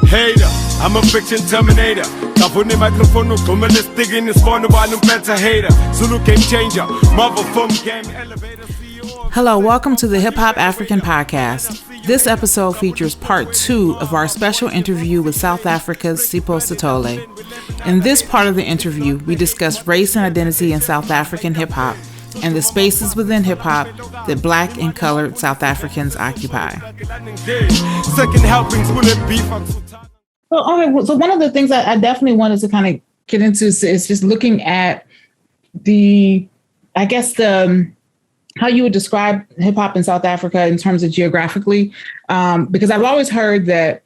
Hater, I'm a fiction terminator. Kafuni microphone, journalistic in this phone, while I'm better hater. Zulu game changer, Marvel film game elevator. Hello, welcome to the Hip Hop African Podcast. This episode features part 2 of our special interview with South Africa's Sipho Sithole. In this part of the interview, we discuss race and identity in South African hip hop and the spaces within hip hop that Black and colored South Africans occupy. Second helpings will it be? So one of the things I definitely wanted to kind of get into is just looking at how you would describe hip hop in South Africa in terms of geographically, because I've always heard that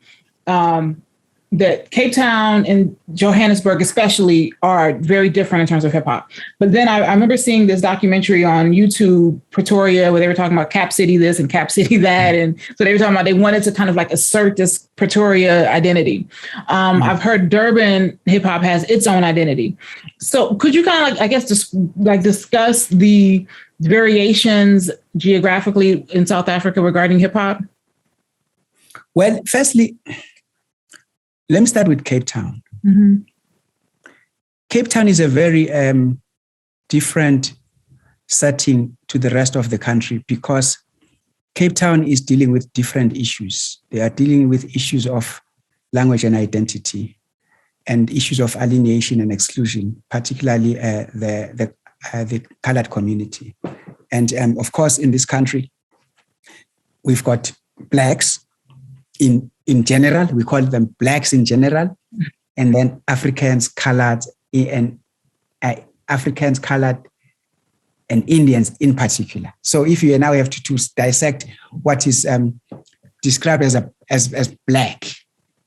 that Cape Town and Johannesburg especially are very different in terms of hip hop. But then I remember seeing this documentary on YouTube, Pretoria, where they were talking about Cap City this and Cap City that. And so they were talking about they wanted to kind of like assert this Pretoria identity. I've heard Durban hip hop has its own identity. So could you kind of discuss the variations geographically in South Africa regarding hip hop? Well, firstly, let me start with Cape Town. Mm-hmm. Cape Town is a very different setting to the rest of the country because Cape Town is dealing with different issues. They are dealing with issues of language and identity and issues of alienation and exclusion, particularly the colored community. And of course, in this country, we've got Blacks in general, we call them Blacks in general, and then Africans, colored, and Indians in particular. So if you now have to dissect what is described as Black,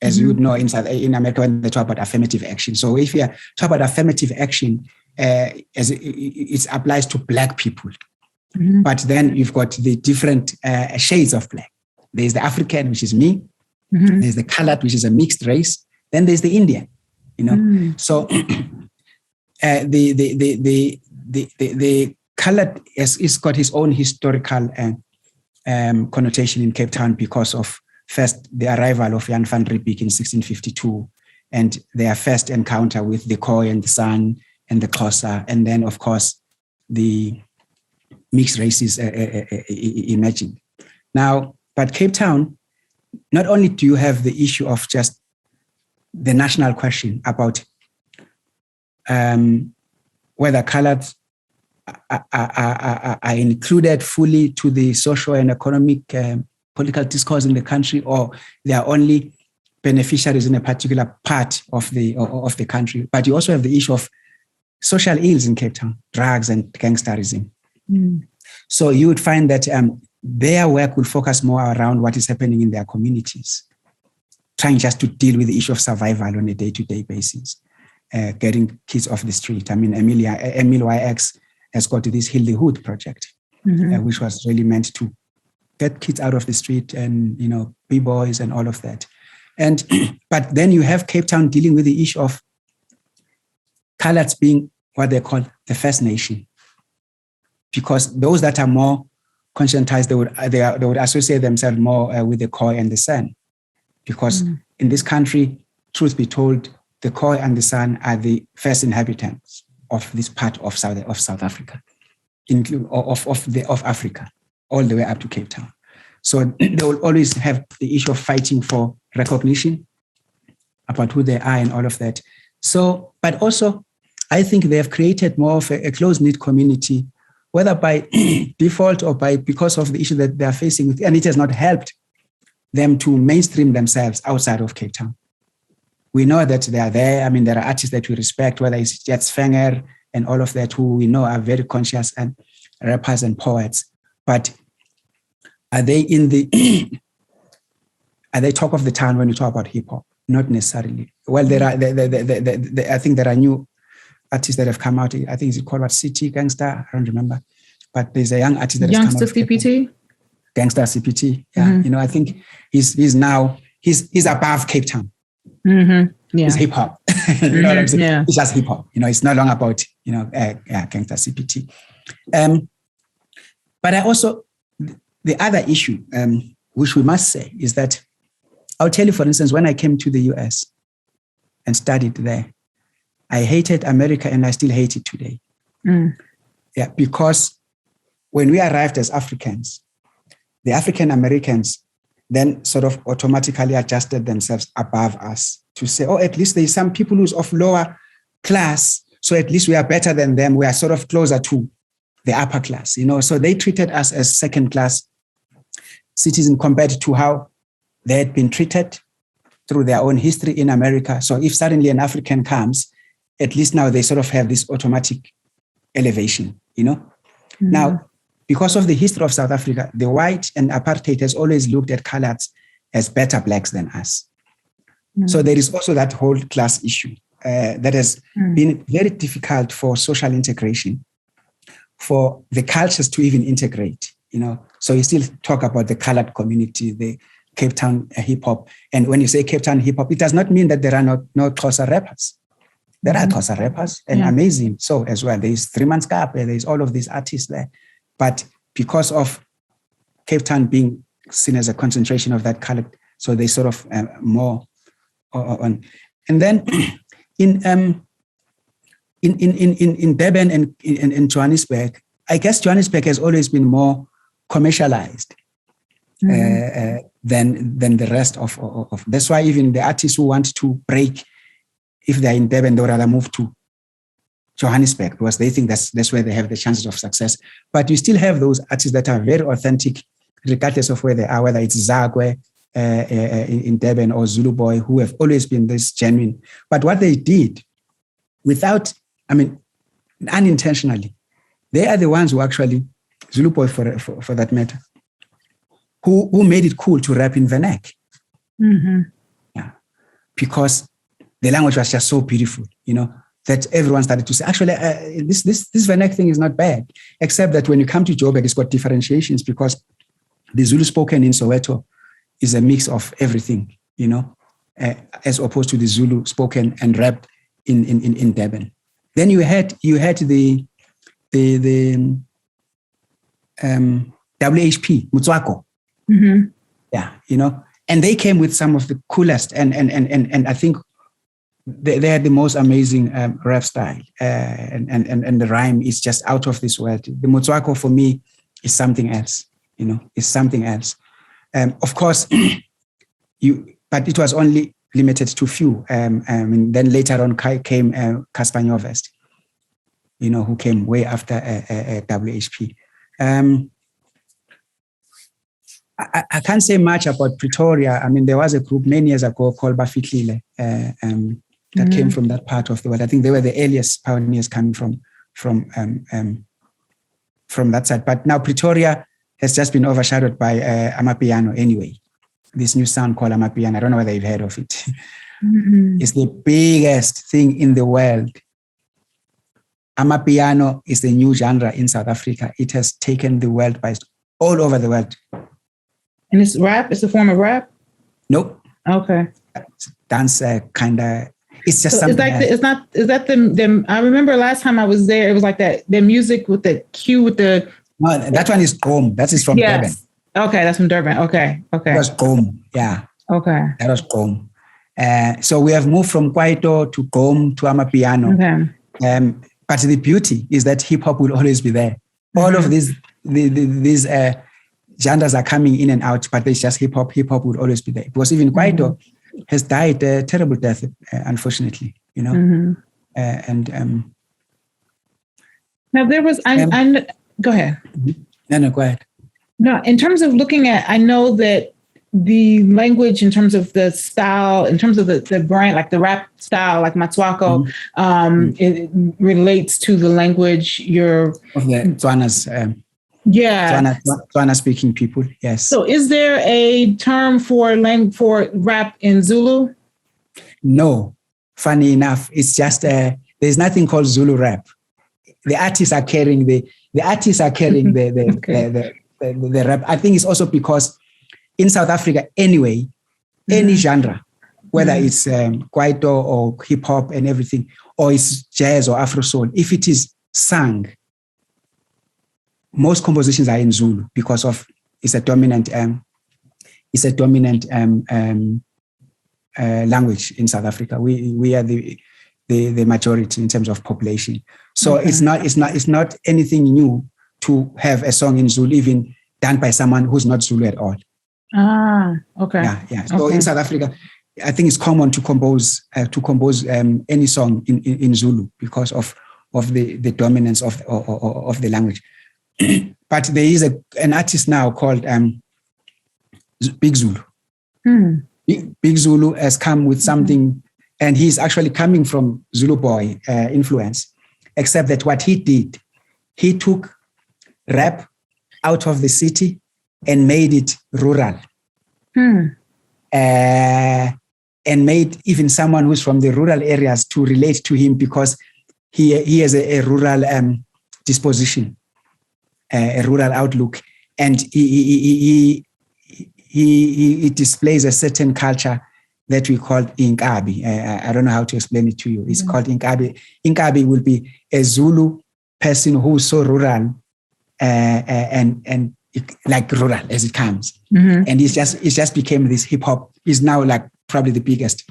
as you would know in America when they talk about affirmative action. So if you talk about affirmative action, as it applies to Black people, but then you've got the different shades of Black. There's the African, which is me. Mm-hmm. There's the colored, which is a mixed race. Then there's the Indian, So the colored is got his own historical connotation in Cape Town because of first the arrival of Jan van Riebeeck in 1652 and their first encounter with the Khoi and the San and the Xhosa, and then of course the mixed races emerging. Now, but Cape Town, not only do you have the issue of just the national question about whether coloreds are included fully to the social and economic political discourse in the country, or they are only beneficiaries in a particular part of the country. But you also have the issue of social ills in Cape Town, drugs and gangsterism. So you would find that their work will focus more around what is happening in their communities, trying just to deal with the issue of survival on a day-to-day basis, getting kids off the street. I mean, Emil YX has got this Heal the Hood project, which was really meant to get kids out of the street and, B-boys and all of that. And but then you have Cape Town dealing with the issue of coloreds being what they call the First Nation, because those that are more conscientized, they would associate themselves more with the Khoi and the San, because in this country, truth be told, the Khoi and the San are the first inhabitants of this part of South Africa, of Africa, all the way up to Cape Town. So they will always have the issue of fighting for recognition about who they are and all of that. So, but also, I think they have created more of a close-knit community, whether by default or because of the issue that they are facing with, and it has not helped them to mainstream themselves outside of Cape Town. We know that they are there. I mean, there are artists that we respect, whether it's Jets Fenger and all of that, who we know are very conscious and rappers and poets. But are they are they talk of the town when you talk about hip hop? Not necessarily. Well, there are. I think there are new artists that have come out. I think it's called City Gangster. I don't remember, but there's a young artist that has come out. Youngster CPT. Gangster CPT. Yeah, I think he's above Cape Town. Mm-hmm. Yeah, it's hip hop. You know what I'm saying? Yeah. It's just hip hop. It's no longer about Gangster CPT. But I also the other issue, which we must say, is that I'll tell you, for instance, when I came to the US and studied there, I hated America and I still hate it today. Yeah, because when we arrived as Africans, the African Americans then sort of automatically adjusted themselves above us to say, oh, at least there's some people who's of lower class, so at least we are better than them. We are sort of closer to the upper class, you know. So they treated us as second-class citizens compared to how they had been treated through their own history in America. So if suddenly an African comes, at least now they sort of have this automatic elevation, you know. Now, because of the history of South Africa, the white and apartheid has always looked at coloreds as better blacks than us. So there is also that whole class issue that has been very difficult for social integration, for the cultures to even integrate, you know. So you still talk about the colored community, the Cape Town hip hop. And when you say Cape Town hip hop, it does not mean that there are no Xhosa rappers. There are Xhosa rappers and amazing. So as well, there's 3 Months Gap, there's all of these artists there. But because of Cape Town being seen as a concentration of that colored, so they sort of more on. And then in Durban and in Johannesburg, I guess Johannesburg has always been more commercialized than the rest of. That's why even the artists who want to break, if they're in Durban, they would rather move to Johannesburg because they think that's where they have the chances of success. But you still have those artists that are very authentic, regardless of where they are, whether it's Zagwe in Durban or Zulu Boy, who have always been this genuine. But what they did unintentionally, they are the ones who actually, Zulu Boy for that matter, who made it cool to rap in vernac. Yeah, because the language was just so beautiful, you know, that everyone started to say, actually, this vernac thing is not bad, except that when you come to Joburg, it's got differentiations because the Zulu spoken in Soweto is a mix of everything, you know, as opposed to the Zulu spoken and rapped in Durban. Then you had the WHP, Mutswako. Yeah, you know, and they came with some of the coolest and I think they had the most amazing rap style, and the rhyme is just out of this world. The Mutswako for me is something else, you know, is something else. Of course, but it was only limited to few. And then later on came Casper Nyovest, you know, who came way after WHP. I can't say much about Pretoria. I mean, there was a group many years ago called Bafitlile that came from that part of the world. I think they were the earliest pioneers coming from that side. But now Pretoria has just been overshadowed by amapiano anyway. This new sound called amapiano. I don't know whether you've heard of it. It's the biggest thing in the world. Amapiano is the new genre in South Africa. It has taken the world by all over the world. And it's rap? It's a form of rap? Nope. Okay. Dance kind of. It's just so something. Is that the? I remember last time I was there, it was like that. The music with the cue with the. No, that one is gqom. That is from Durban. Okay, that's from Durban. Okay. That was gqom. Yeah. Okay. That was gqom. So we have moved from kwaito to gqom to amapiano. Okay. But the beauty is that hip hop will always be there. All of these genres are coming in and out, but there's just hip hop. Hip hop will always be there because even kwaito has died a terrible death, unfortunately. You know, now there was. Go ahead. No, go ahead. No, in terms of looking at, I know that the language, in terms of the style, in terms of the brand, like the rap style, like Matswako, it relates to the language of the Tswanas. Tswana speaking people. Yes. So, is there a term for rap in Zulu? No. Funny enough, it's just there's nothing called Zulu rap. The artists are carrying the rap. I think it's also because in South Africa, anyway, any genre, whether it's kwaito or hip hop and everything, or it's jazz or Afro soul, if it is sung, most compositions are in Zulu because of it's a dominant language in South Africa. We are the majority in terms of population. So it's not anything new to have a song in Zulu, even done by someone who's not Zulu at all. Ah, okay. Yeah. So in South Africa, I think it's common to compose any song in Zulu because of the dominance of the language. But there is an artist now called Big Zulu. Big Zulu has come with something, and he's actually coming from Zulu boy influence, except that what he did, he took rap out of the city and made it rural. And made even someone who's from the rural areas to relate to him because he has a rural disposition, a rural outlook, and he displays a certain culture that we call Inkabi. I don't know how to explain it to you. It's called Inkabi. Inkabi will be a Zulu person who's so rural and like rural as it comes. And it just became this hip hop. Is now like probably the biggest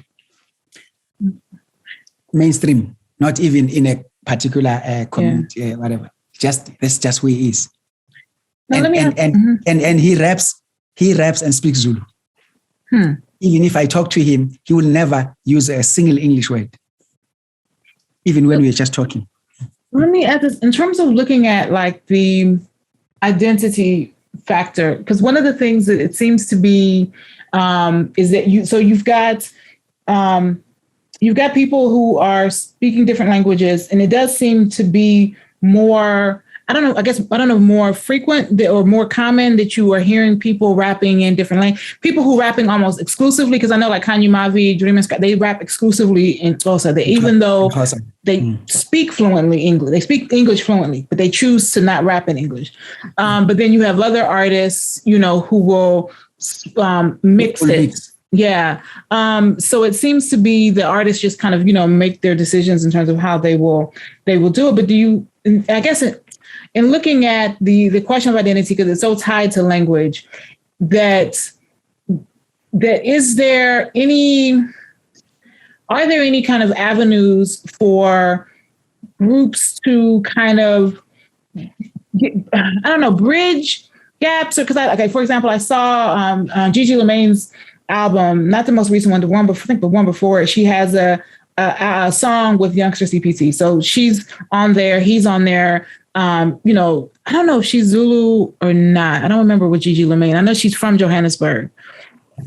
mainstream, not even in a particular community, whatever. That's just who he is. Now, and he raps and speaks Zulu. Even if I talk to him, he will never use a single English word, even when we're just talking. Let me add this in terms of looking at like the identity factor, because one of the things that it seems to be is that you've got people who are speaking different languages, and it does seem to be more, more frequent or more common that you are hearing people rapping in different languages, people who rapping almost exclusively, because I know like Kanye Mavi, Dreamers, they rap exclusively in Xhosa, even though they speak fluently English, they speak English fluently, but they choose to not rap in English. But then you have other artists, who will mix it. Yeah. So it seems to be the artists just kind of, make their decisions in terms of how they will do it. But I guess in looking at the question of identity, because it's so tied to language, that are there any kind of avenues for groups to kind of, bridge gaps? Or because for example, I saw Gigi Lamane's album, not the most recent one, I think the one before it, she has a song with Youngster CPT. So she's on there, he's on there. I don't know if she's Zulu or not. I don't remember with Gigi Lamane. I know she's from Johannesburg.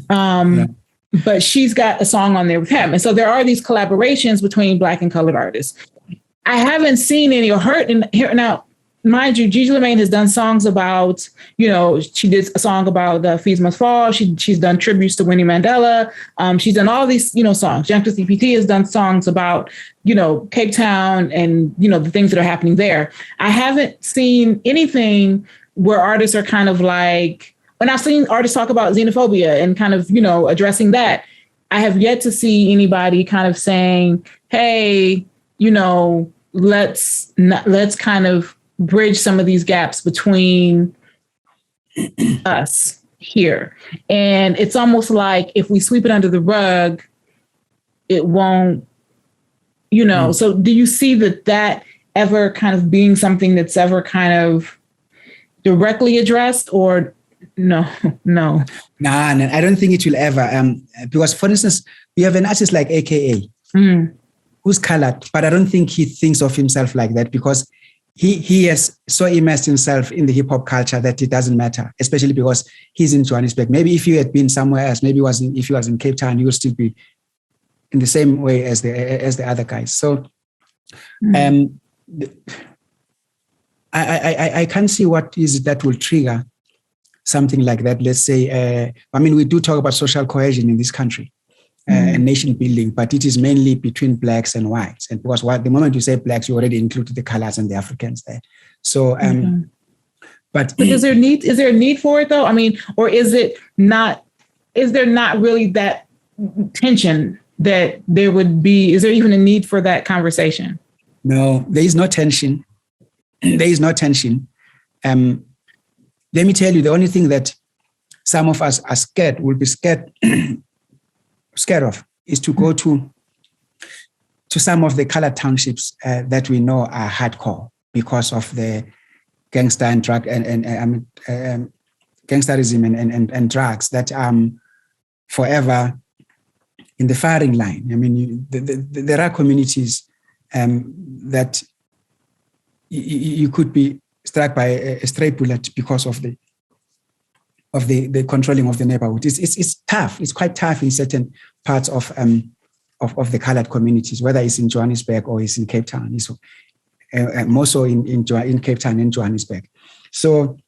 But she's got a song on there with him. And so there are these collaborations between Black and colored artists. I haven't seen any or heard here now. Mind you, Gigi Lamane has done songs about, she did a song about the Fees Must Fall. She's done tributes to Winnie Mandela. She's done all these, songs. Youngster CPT has done songs about, Cape Town and, the things that are happening there. I haven't seen anything where artists are kind of like, when I've seen artists talk about xenophobia and kind of, addressing that, I have yet to see anybody kind of saying, hey, let's kind of bridge some of these gaps between us here. And it's almost like if we sweep it under the rug, it won't, So do you see that ever kind of being something that's ever kind of directly addressed, or no? Nah, I don't think it will ever. Because, for instance, we have an artist like AKA who's colored, but I don't think he thinks of himself like that, because he has so immersed himself in the hip hop culture that it doesn't matter, especially because he's in Johannesburg. Maybe if you had been somewhere else, if he was in Cape Town, you would still be in the same way as the other guys. So I can't see what is it that will trigger something like that. Let's say, we do talk about social cohesion in this country and nation building, but it is mainly between blacks and whites. And because the moment you say blacks, you already include the colors and the Africans there. So, but is there a need for it though? Or is there not really that tension that there would be? Is there even a need for that conversation? No, there is no tension. There is no tension. Let me tell you, the only thing that some of us will be scared of is to go to some of the colored townships that we know are hardcore because of the gangster and drug and gangsterism and drugs that forever in the firing line. I mean, there are communities that you could be struck by a stray bullet because of the controlling of the neighborhood. It's tough. It's quite tough in certain parts of the colored communities, whether it's in Johannesburg or it's in Cape Town. It's more so in Cape Town and Johannesburg. So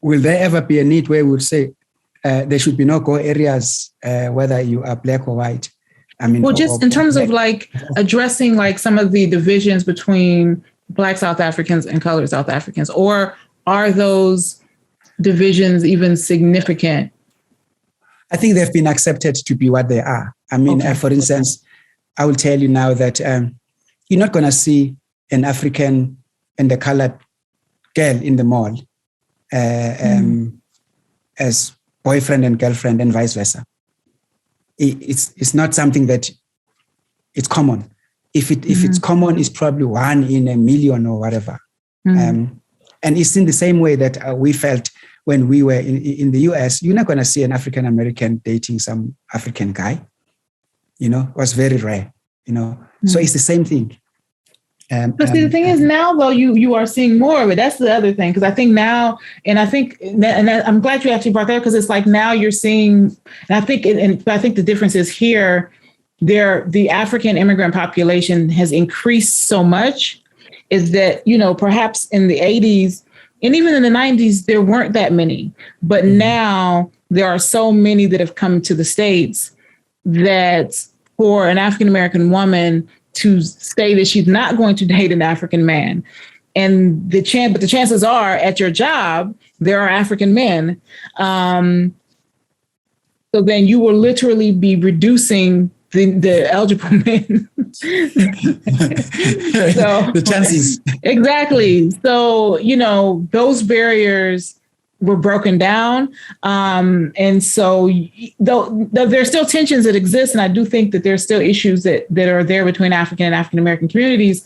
will there ever be a need where we would say there should be no go areas, whether you are black or white? I mean, well, just in terms of like addressing like some of the divisions between Black South Africans and colored South Africans, or are those divisions even significant? I think they've been accepted to be what they are. I mean, for instance, I will tell you now that you're not going to see an African and a colored girl in the mall as boyfriend and girlfriend and vice versa. It's not something that it's common. If it's common, it's probably 1 in a million or whatever. And it's in the same way that we felt when we were in the US. You're not going to see an African American dating some African guy. You know, it was very rare. You know, so it's the same thing. But see, the thing is now, though, you are seeing more of it. That's the other thing, because I think now, and I'm glad you actually brought that, because it's like now you're seeing, and I think the difference is here, the African immigrant population has increased so much, is that, you know, perhaps in the 80s and even in the 90s, there weren't that many, but now there are so many that have come to the States that for an African American woman to say that she's not going to date an African man, but the chances are at your job there are African men, so then you will literally be reducing the eligible men. So the chances. Exactly. So, you know, those barriers were broken down. And so though there's still tensions that exist, and I do think that there's still issues that are there between African and African American communities.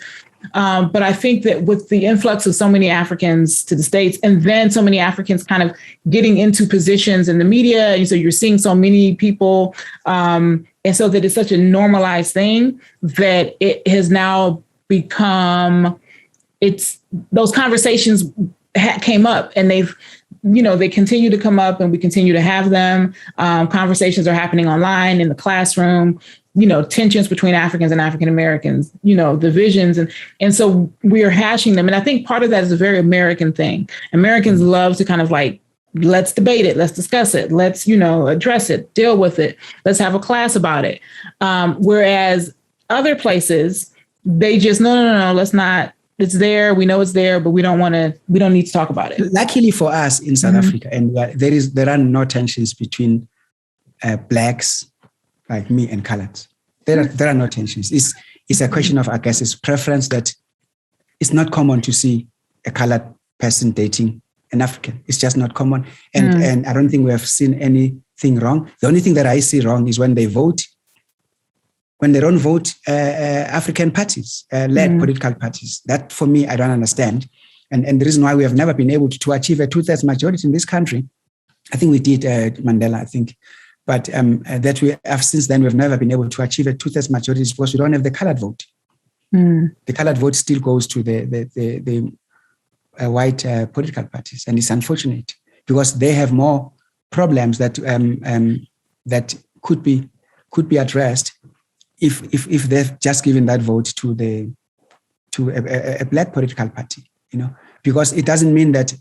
But I think that with the influx of so many Africans to the States, and then so many Africans kind of getting into positions in the media, and so you're seeing so many people, and so that it's such a normalized thing that it has now become, those conversations came up, and they continue to come up, and we continue to have them. Conversations are happening online, in the classroom, you know, tensions between Africans and African Americans, you know, divisions. And so we are hashing them. And I think part of that is a very American thing. Americans love to kind of like, let's debate it, let's discuss it, let's, you know, address it, deal with it, let's have a class about it. Whereas other places, they just, no, let's not. It's there. We know it's there, but we don't need to talk about it. Luckily for us in South Africa, and there are no tensions between blacks like me and coloreds. There are no tensions. It's a question of, I guess, it's preference, that it's not common to see a colored person dating an African. It's just not common. And I don't think we have seen anything wrong. The only thing that I see wrong is when they vote. When they don't vote African parties, led political parties. That, for me, I don't understand. And the reason why we have never been able to achieve a 2/3 majority in this country, I think we did Mandela, I think. But that we have since then, we've never been able to achieve a 2/3 majority because we don't have the colored vote. The colored vote still goes to the white political parties. And it's unfortunate because they have more problems that could be addressed if they've just given that vote to a black political party, you know, because it doesn't mean that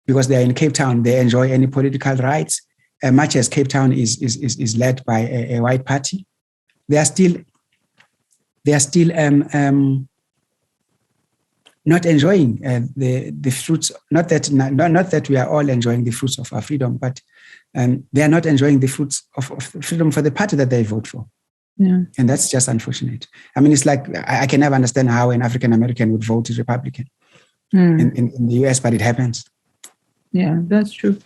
because they are in Cape Town, they enjoy any political rights. Much as Cape Town is led by a white party, they are still not enjoying the fruits. Not that we are all enjoying the fruits of our freedom, but they are not enjoying the fruits of freedom for the party that they vote for. Yeah. And that's just unfortunate. I mean, it's like, I can never understand how an African American would vote Republican in the US, but it happens. Yeah, that's true.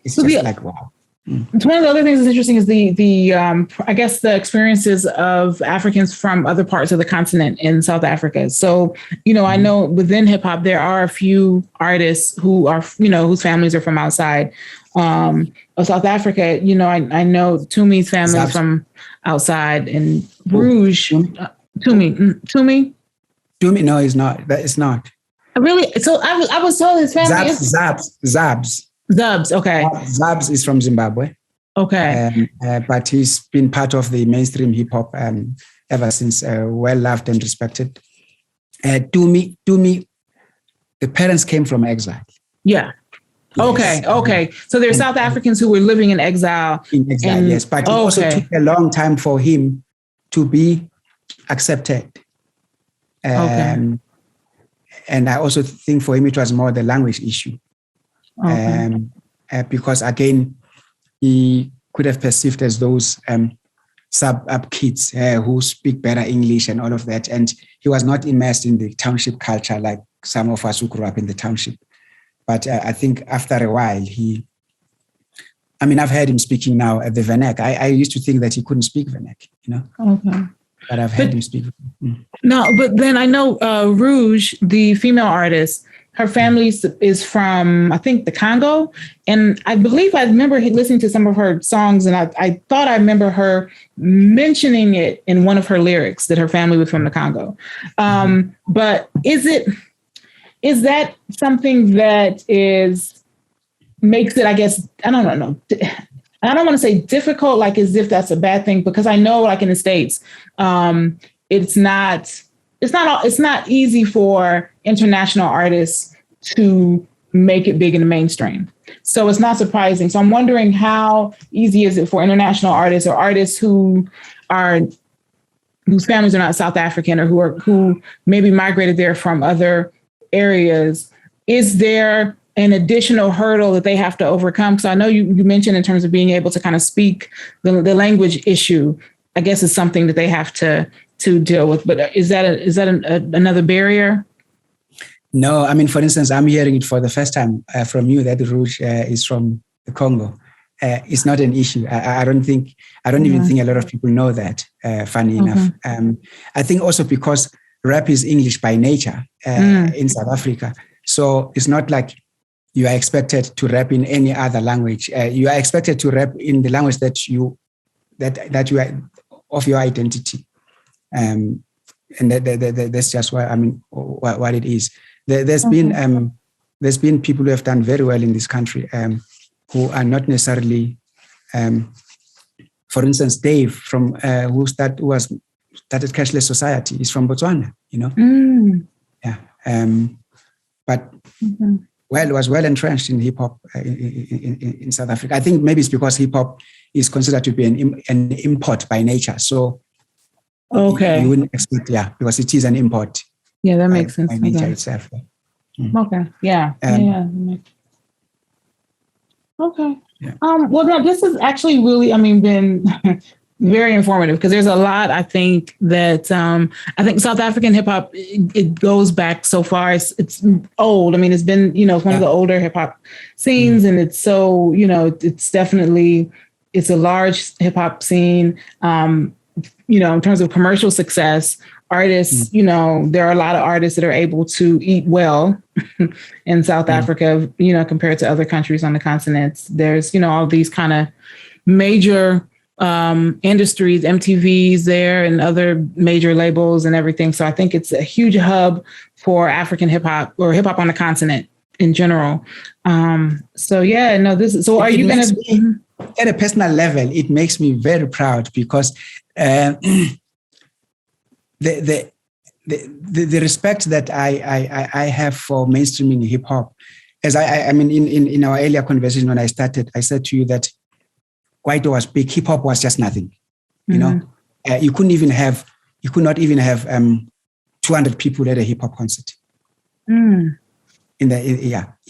It's just like, wow. One of the other things that's interesting is the I guess the experiences of Africans from other parts of the continent in South Africa. So, I know within hip hop, there are a few artists who are, whose families are from outside of South Africa. I know Tumi's family is from outside, and Rouge, Tumi. No, it's not. That is not. Really? So I was told his family Zabs. Zubs, okay. Zabs is from Zimbabwe. Okay. But he's been part of the mainstream hip hop ever since, well loved and respected. To me, the parents came from exile. Yeah. Yes. Okay. So there are South Africans who were living in exile. Yes. But it also took a long time for him to be accepted. And I also think for him, it was more the language issue. Because again, he could have perceived as those suburb kids who speak better English and all of that. And he was not immersed in the township culture like some of us who grew up in the township. But I think after a while, I've heard him speaking now at the Vernac. I used to think that he couldn't speak Vernac, Okay. But I've heard him speak. No, but then I know Rouge, the female artist, her family is from, I think, the Congo. And I believe I remember listening to some of her songs, and I thought I remember her mentioning it in one of her lyrics that her family was from the Congo. But is that something that makes it, I guess, I don't know. I don't want to say difficult, like as if that's a bad thing, because I know, like in the States, it's not easy for international artists to make it big in the mainstream. So it's not surprising. So I'm wondering, how easy is it for international artists or artists whose families are not South African, or who maybe migrated there from other areas? Is there an additional hurdle that they have to overcome? So I know you mentioned in terms of being able to kind of speak the language issue, I guess is something that they have to deal with. But is that another barrier? No, for instance, I'm hearing it for the first time from you that Rouge is from the Congo. It's not an issue. I don't even think a lot of people know that, funny enough. I think also because rap is English by nature in South Africa. So it's not like you are expected to rap in any other language. You are expected to rap in the language that you are of your identity. And that's just what it is. There's been people who have done very well in this country who are not necessarily, for instance, Dave from who started Cashless Society is from Botswana. Yeah. But was well entrenched in hip hop in South Africa. I think maybe it's because hip hop is considered to be an import by nature. So you wouldn't expect, because it is an import. Yeah, that makes sense. By nature itself. Okay. Yeah. Okay. Yeah. Well, no, this has actually really, been very informative, because there's a lot, I think, that I think South African hip hop, it goes back so far. It's old. It's been, it's one of the older hip hop scenes, and it's so, it's definitely, it's a large hip hop scene. In terms of commercial success, artists, there are a lot of artists that are able to eat well in South Africa, compared to other countries on the continent. There's, all these kind of major industries, MTV's there, and other major labels and everything. So I think it's a huge hub for African hip hop, or hip hop on the continent in general. Are you going to? At a personal level, it makes me very proud, because the respect that I have for mainstreaming hip hop, as in our earlier conversation when I started, I said to you that kwaito was big, hip hop was just nothing. You could not even have 200 people at a hip hop concert. You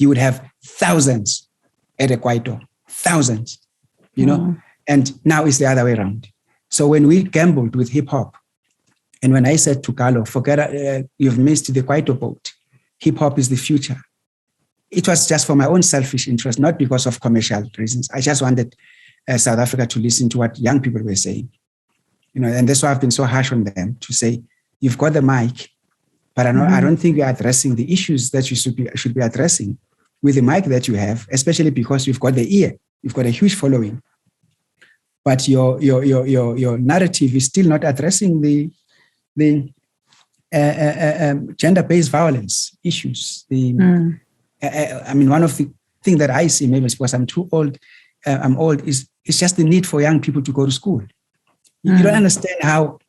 would have thousands at a kwaito, thousands. And now it's the other way around. So when we gambled with hip hop, and when I said to Carlo, forget, you've missed the kwaito boat. Hip hop is the future. It was just for my own selfish interest, not because of commercial reasons. I just wanted South Africa to listen to what young people were saying. And that's why I've been so harsh on them to say, you've got the mic, but I don't think you're addressing the issues that you should be addressing with the mic that you have, especially because you've got the ear, you've got a huge following. But your narrative is still not addressing the gender-based violence issues. One of the things that I see, maybe it's because I'm too old, I'm old, is it's just the need for young people to go to school. You don't understand how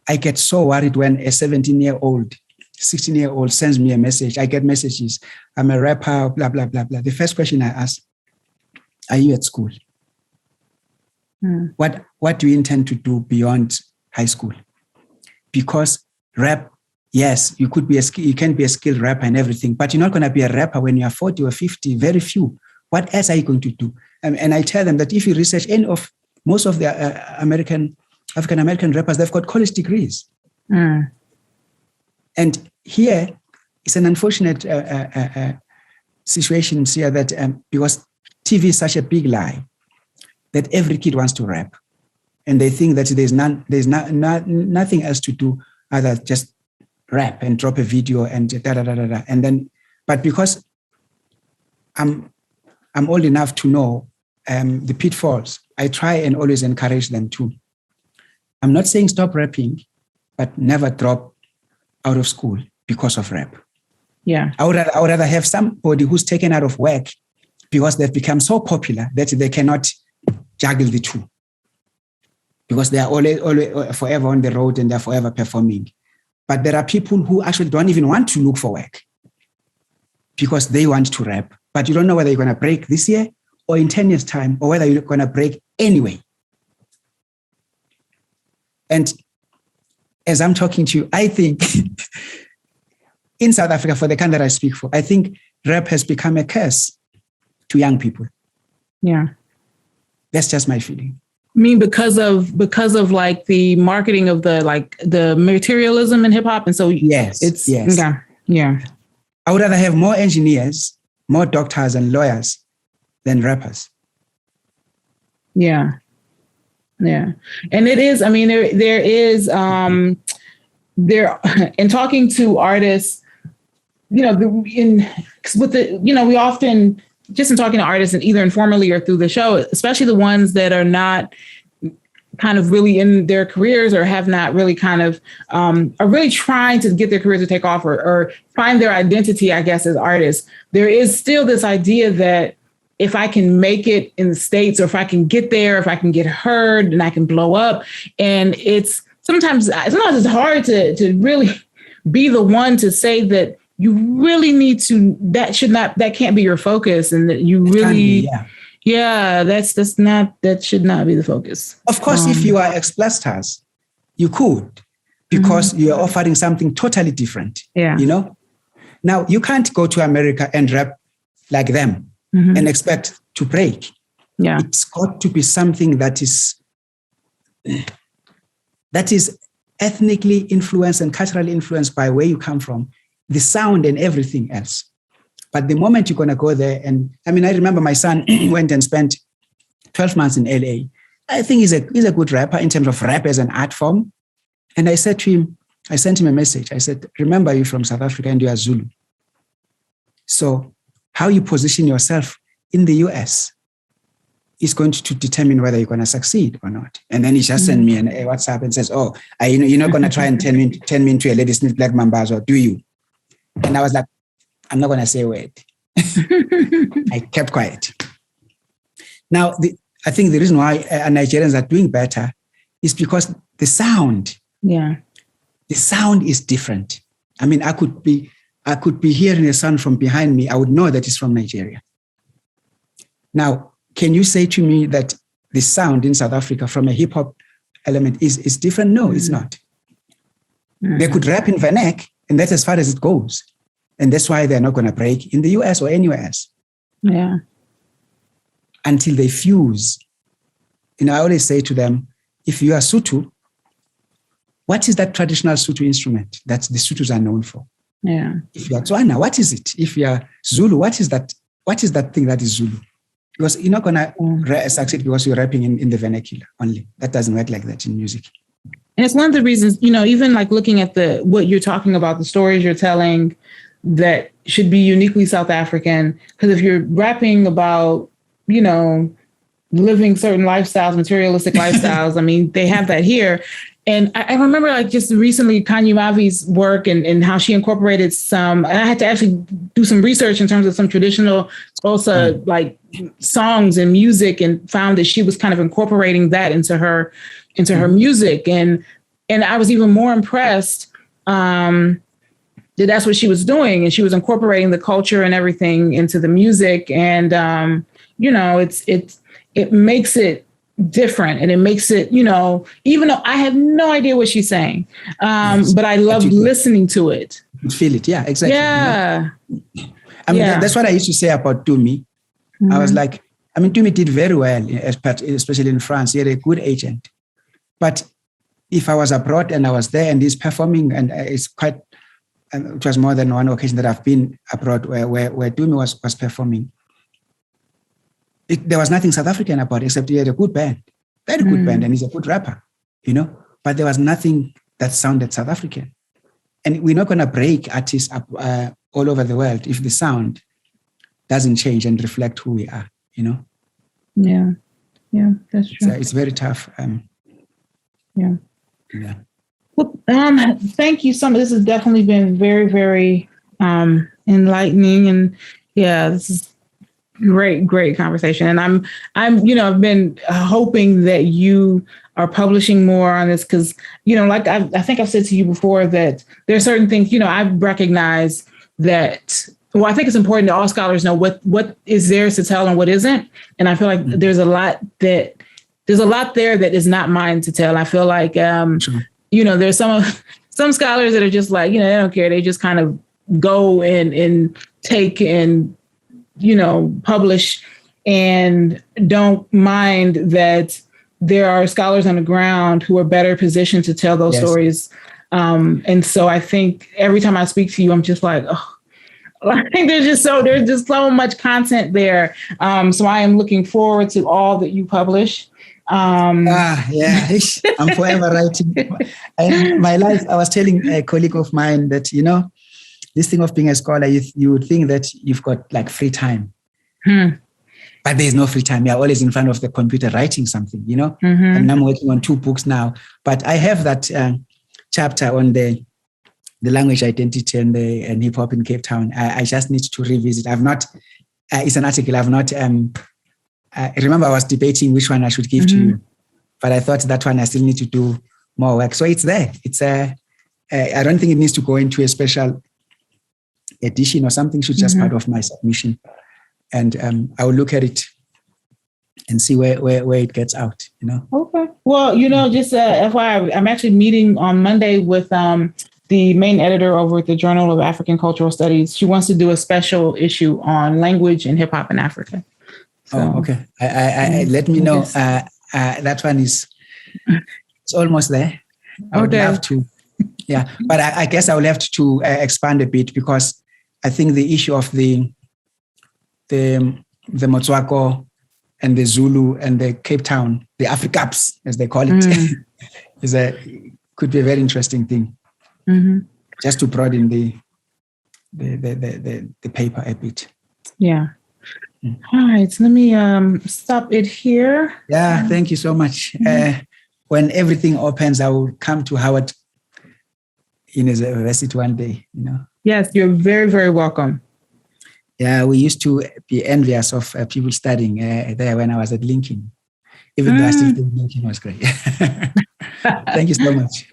I get so worried when a 17-year-old, 16-year-old sends me a message. I get messages, I'm a rapper, blah, blah, blah, blah. The first question I ask, are you at school? What do you intend to do beyond high school? Because rap, yes, you can be a skilled rapper and everything, but you're not going to be a rapper when you're 40 or 50, very few. What else are you going to do? And I tell them that if you research most of the African-American rappers, they've got college degrees. And here, it's an unfortunate situation here that because TV is such a big lie, that every kid wants to rap. And they think that there's nothing else to do other just rap and drop a video and da-da-da-da-da. And then, but because I'm old enough to know the pitfalls, I try and always encourage them to. I'm not saying stop rapping, but never drop out of school because of rap. Yeah. I would rather have somebody who's taken out of work because they've become so popular that they cannot juggle the two. Because they are always forever on the road and they're forever performing. But there are people who actually don't even want to look for work because they want to rap. But you don't know whether you're going to break this year or in 10 years' time, or whether you're going to break anyway. And as I'm talking to you, I think in South Africa, for the country that I speak for, I think rap has become a curse to young people. Yeah. That's just my feeling. I mean, because of like the marketing of the materialism in hip hop. And so yes. Okay. Yeah. I would rather have more engineers, more doctors and lawyers than rappers. Yeah. Yeah. And it is, I mean, there is, in talking to artists, we often, just in talking to artists and either informally or through the show, especially the ones that are not kind of really in their careers or have not really kind of are really trying to get their careers to take off or find their identity, I guess, as artists. There is still this idea that if I can make it in the States, or if I can get there, if I can get heard and I can blow up. And sometimes it's hard to really be the one to say that you really need to, that can't be your focus. And that you really, that should not be the focus. Of course, if you are X-Plasters, you could, because you're offering something totally different. Yeah. Now you can't go to America and rap like them and expect to break. Yeah. It's got to be something that is ethnically influenced and culturally influenced by where you come from, the sound and everything else. But the moment you're going to go there, and I remember my son went and spent 12 months in LA. I think he's a good rapper in terms of rap as an art form. And I said to him, I sent him a message. I said, remember, you're from South Africa and you are Zulu. So how you position yourself in the US is going to determine whether you're going to succeed or not. And then he just sent me a WhatsApp and says, oh, you're not going to try and turn me into a Ladysmith Black Mambazo, do you? And I was like, I'm not going to say a word. I kept quiet. Now, I think the reason why Nigerians are doing better is because the sound. Yeah. The sound is different. I could be hearing a sound from behind me. I would know that it's from Nigeria. Now, can you say to me that the sound in South Africa from a hip hop element is different? No, it's not. They could rap in vernac, and that's as far as it goes. And that's why they're not going to break in the US or anywhere else. Yeah. Until they fuse. I always say to them, if you are Sutu, what is that traditional Sutu instrument that the Sutus are known for? Yeah. If you are Tswana, what is it? If you are Zulu, what is that thing that is Zulu? Because you're not going to succeed because you're rapping in the vernacular only. That doesn't work like that in music. And it's one of the reasons, even like looking at what you're talking about, the stories you're telling that should be uniquely South African. Because if you're rapping about, living certain lifestyles, materialistic lifestyles, I mean, they have that here. And I remember like just recently Kanye Mavi's work and how she incorporated and I had to actually do some research in terms of some traditional Xhosa like songs and music, and found that she was kind of incorporating that into her music. And I was even more impressed that that's what she was doing. And she was incorporating the culture and everything into the music. And, it makes it different, and it makes it, even though I have no idea what she's saying, but I love listening to it. Feel it. Yeah, exactly. Yeah. I mean, that's what I used to say about Tumi. Mm-hmm. I was like, Tumi did very well, especially in France. He had a good agent. But if I was abroad and I was there and he's performing, and it's quite, it was more than one occasion that I've been abroad where Tumi was performing. There was nothing South African about it, except he had a good band, very good band, and he's a good rapper, but there was nothing that sounded South African. And we're not going to break artists up all over the world if the sound doesn't change and reflect who we are, Yeah, that's true. It's very tough. Yeah. Well, thank you so much. This has definitely been very, very enlightening, and this is great conversation. And I'm I've been hoping that you are publishing more on this, because like I think I've said to you before that there are certain things I recognize that. Well, I think it's important that all scholars know what is theirs to tell and what isn't. And I feel like there's a lot there that is not mine to tell. I feel like there's some scholars that are just like, they don't care. They just kind of go and take and publish, and don't mind that there are scholars on the ground who are better positioned to tell those stories. And so I think every time I speak to you, I'm just like, oh, I think there's just so much content there. So I am looking forward to all that you publish. I'm forever writing. My life, I was telling a colleague of mine that, this thing of being a scholar, you would think that you've got like free time. But there's no free time. You're always in front of the computer writing something, Mm-hmm. And I'm working on 2 books now. But I have that chapter on the language identity and hip hop in Cape Town. I just need to revisit. I've not, it's an article. I've not, I remember I was debating which one I should give to you, but I thought that one I still need to do more work. So it's there. It's I don't think it needs to go into a special edition or something. Should just part of my submission, and I will look at it and see where it gets out. Okay. Well, just FYI, I'm actually meeting on Monday with the main editor over at the Journal of African Cultural Studies. She wants to do a special issue on language and hip hop in Africa. So, okay. I let me know. That one it's almost there. I would love to. Yeah, but I guess I will have to expand a bit, because I think the issue of the Motswako and the Zulu and the Cape Town, the Afrikaps as they call it, could be a very interesting thing. Just to broaden the paper a bit. Yeah. All right. So let me stop it here. Yeah. Thank you so much. When everything opens, I will come to Howard University one day. Yes, you're very, very welcome. Yeah, we used to be envious of people studying there when I was at Lincoln. Even though I still think Lincoln was great. Thank you so much.